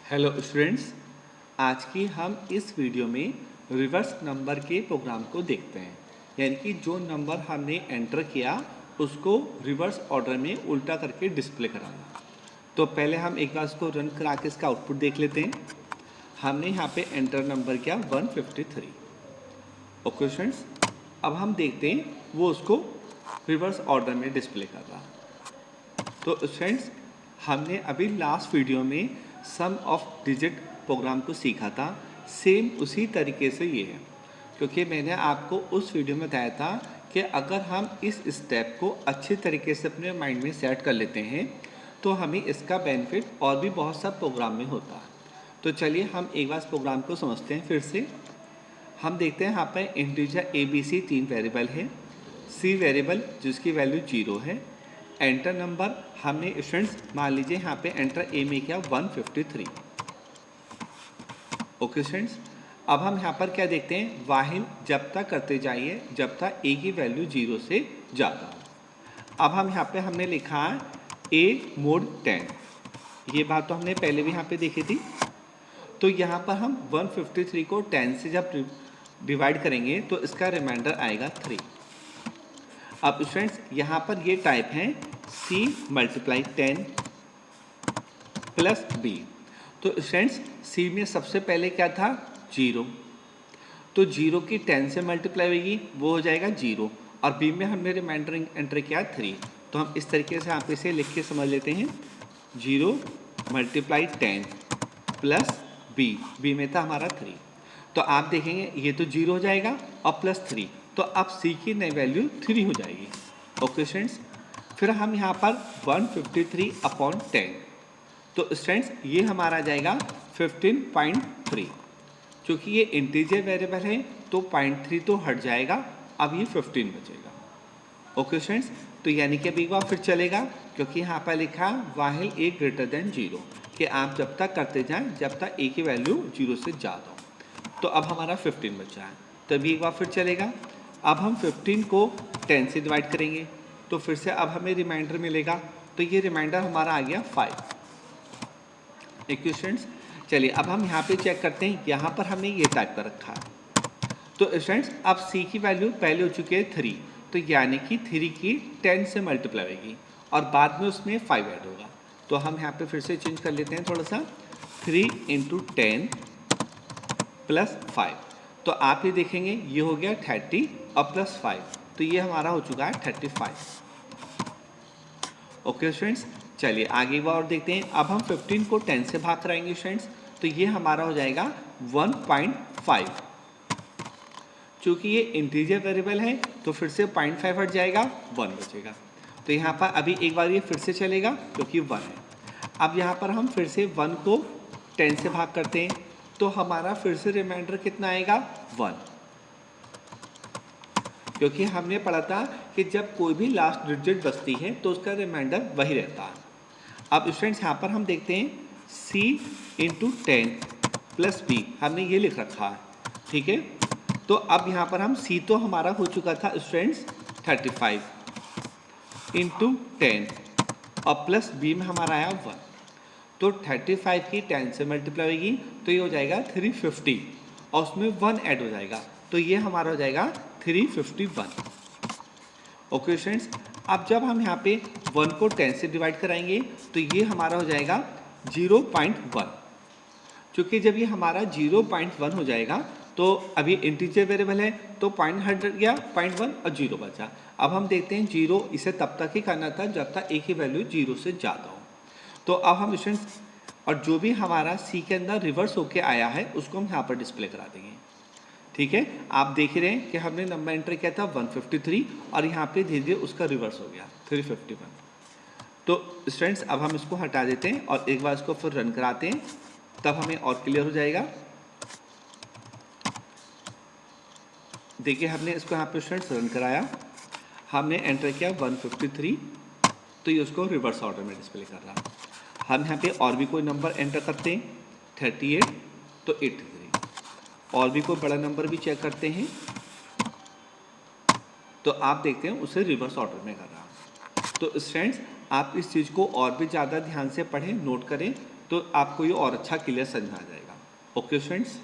Hello students, आज की हम इस वीडियो में रिवर्स नंबर के प्रोग्राम को देखते हैं। यानी कि जो नंबर हमने एंटर किया उसको रिवर्स ऑर्डर में उल्टा करके डिस्प्ले कराना। तो पहले हम एक बार इसको रन करा के इसका आउटपुट देख लेते हैं। हमने यहाँ पे एंटर नंबर किया 153। ओके स्टूडेंट्स, अब हम देखते हैं वो उसको रिवर्स ऑर्डर में डिस्प्ले कर रहा। तो स्टूडेंट्स, हमने अभी लास्ट वीडियो में सम ऑफ डिजिट प्रोग्राम को सीखा था। सेम उसी तरीके से ये है, क्योंकि मैंने आपको उस वीडियो में बताया था कि अगर हम इस स्टेप को अच्छे तरीके से अपने माइंड में सेट कर लेते हैं तो हमें इसका बेनिफिट और भी बहुत सा प्रोग्राम में होता है। तो चलिए हम एक बार इस प्रोग्राम को समझते हैं। फिर से हम देखते हैं यहाँ पर इंटीजर ABC 3 वेरिएबल है, C वेरिएबल जिसकी वैल्यू 0 है, एंटर नंबर हमने स्टूडेंट्स मान लीजिए यहाँ पे एंटर ए में किया 153। ओके स्टूडेंट्स, अब हम यहाँ पर क्या देखते हैं, वाहिल जब तक करते जाइए जब तक ए की वैल्यू 0 से ज़्यादा हो। अब हम यहाँ पे हमने लिखा है ए मोड 10। ये बात तो हमने पहले भी यहाँ पे देखी थी। तो यहाँ पर हम 153 को 10 से जब डिवाइड करेंगे तो इसका रिमाइंडर आएगा 3। अब स्टूडेंट्स यहाँ पर ये टाइप है C मल्टीप्लाई 10 प्लस B। तो स्टूडेंट्स C में सबसे पहले क्या था 0, तो 0 की 10 से मल्टीप्लाई होगी वो हो जाएगा 0, और B में हमने रिमाइंडर एंटर किया 3। तो हम इस तरीके से आप इसे लिख के समझ लेते हैं 0 मल्टीप्लाई 10 प्लस B में था हमारा 3। तो आप देखेंगे ये तो 0 हो जाएगा और प्लस 3, तो अब C की नई वैल्यू 3 हो जाएगी। ओके स्टूडेंट्स, फिर हम यहाँ पर 153/10, तो स्टूडेंट्स ये हमारा आ जाएगा 15.3। क्योंकि ये इंटीजर वेरिएबल है तो 0.3 तो हट जाएगा, अब ये 15 बचेगा। ओके स्टूडेंट्स, तो यानी कि अभी एक बार फिर चलेगा, क्योंकि यहाँ पर लिखा वाहिल ए ग्रेटर देन 0 कि आप जब तक करते जाएं जब तक ए की वैल्यू 0 से ज़्यादा हो। तो अब हमारा 15 बचा है, तो अभी एक बार फिर चलेगा। अब हम 15 को 10 से डिवाइड करेंगे तो फिर से अब हमें रिमाइंडर मिलेगा, तो ये रिमाइंडर हमारा आ गया 5। एक स्टूडेंट्स चलिए अब हम यहाँ पे चेक करते हैं, यहाँ पर हमने ये टाइप कर रखा है। तो स्टूडेंट्स अब C की वैल्यू पहले हो चुकी है 3, तो यानी कि 3 की 10 से मल्टीप्लाई होगी और बाद में उसमें 5 ऐड होगा। तो हम यहाँ पे फिर से चेंज कर लेते हैं थोड़ा सा, 3 × 10 प्लस 5। तो आप ये देखेंगे ये हो गया 30 और प्लस 5, तो ये हमारा हो चुका है 35। ओके स्टूडेंट्स, चलिए आगे एक बार और देखते हैं। अब हम 15 को 10 से भाग कराएंगे स्टूडेंट्स, तो ये हमारा हो जाएगा 1.5। चूँकि ये इंटीजर वेरिएबल है तो फिर से 0.5 हट जाएगा, 1 बचेगा। तो यहाँ पर अभी एक बार ये फिर से चलेगा क्योंकि 1 है। अब यहाँ पर हम फिर से 1 को 10 से भाग करते हैं तो हमारा फिर से रिमाइंडर कितना आएगा 1, क्योंकि हमने पढ़ा था कि जब कोई भी लास्ट डिजिट बचती है तो उसका रिमाइंडर वही रहता है। अब स्टूडेंट्स यहाँ पर हम देखते हैं C × 10 प्लस B हमने ये लिख रखा है, ठीक है। तो अब यहाँ पर हम C तो हमारा हो चुका था स्टूडेंट्स 35 × 10 और प्लस B में हमारा आया 1, तो 35 की 10 से मल्टीप्लाई होगी तो ये हो जाएगा 350 और उसमें 1 ऐड हो जाएगा, तो ये हमारा हो जाएगा 351। ओके स्टूडेंट्स, अब जब हम यहाँ पे 1 को 10 से डिवाइड कराएंगे तो ये हमारा हो जाएगा 0.1। क्योंकि जब ये हमारा 0.1 हो जाएगा तो अभी इंटीजर वेरिएबल है तो पॉइंट हट गया, 0.1 और 0 बचा। अब हम देखते हैं 0 इसे तब तक ही करना था जब तक ए की वैल्यू 0 से ज़्यादा हो। तो अब हम स्टूडेंट्स और जो भी हमारा C के अंदर रिवर्स होके आया है उसको हम यहाँ पर डिस्प्ले करा देंगे, ठीक है। आप देख रहे हैं कि हमने नंबर एंटर किया था 153 और यहाँ पे धीरे धीरे उसका रिवर्स हो गया 351। तो स्टूडेंट्स अब हम इसको हटा देते हैं और एक बार इसको फिर रन कराते हैं, तब हमें और क्लियर हो जाएगा। देखिए हमने इसको यहाँ पे स्टूडेंट्स रन कराया, हमने एंटर किया 153, तो ये उसको रिवर्स ऑर्डर में डिस्प्ले कर रहा। हम यहाँ पे और भी कोई नंबर एंटर करते हैं 38 तो 83, और भी कोई बड़ा नंबर भी चेक करते हैं तो आप देखते हैं उसे रिवर्स ऑर्डर में कर रहा। तो स्टूडेंट्स आप इस चीज़ को और भी ज़्यादा ध्यान से पढ़ें, नोट करें, तो आपको ये और अच्छा क्लियर समझ आ जाएगा। Okay students.